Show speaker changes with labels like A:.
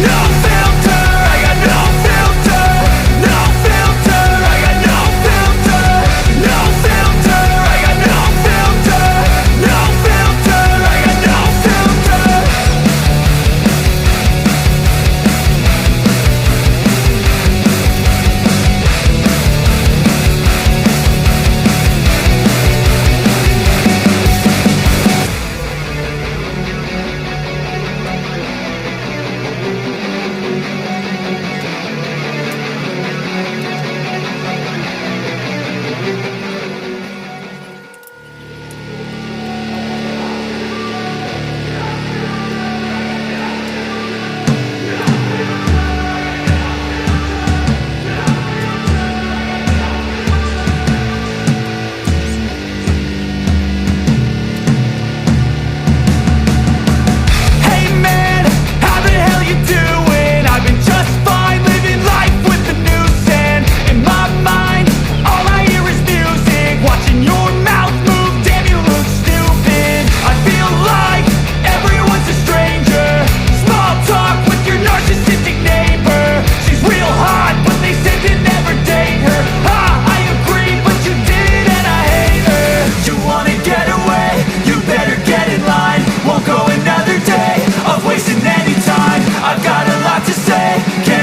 A: No filter, I got no filter. No filter, I got no filter. No filter, I got no filter. No filter, I got no filter. Hey man, how the hell you doing? I've been just fine, living life with the noose, and in my mind, all I hear is music. Watching your mouth move, damn you look stupid. I feel like everyone's a stranger. Small talk with your narcissistic neighbor. She's real hot, but they said to never date her. Ha, I agree, but you did it and I hate her. You wanna get away? You better get in line. Won't go another day of wasting any time. I've got a lot to say. Can't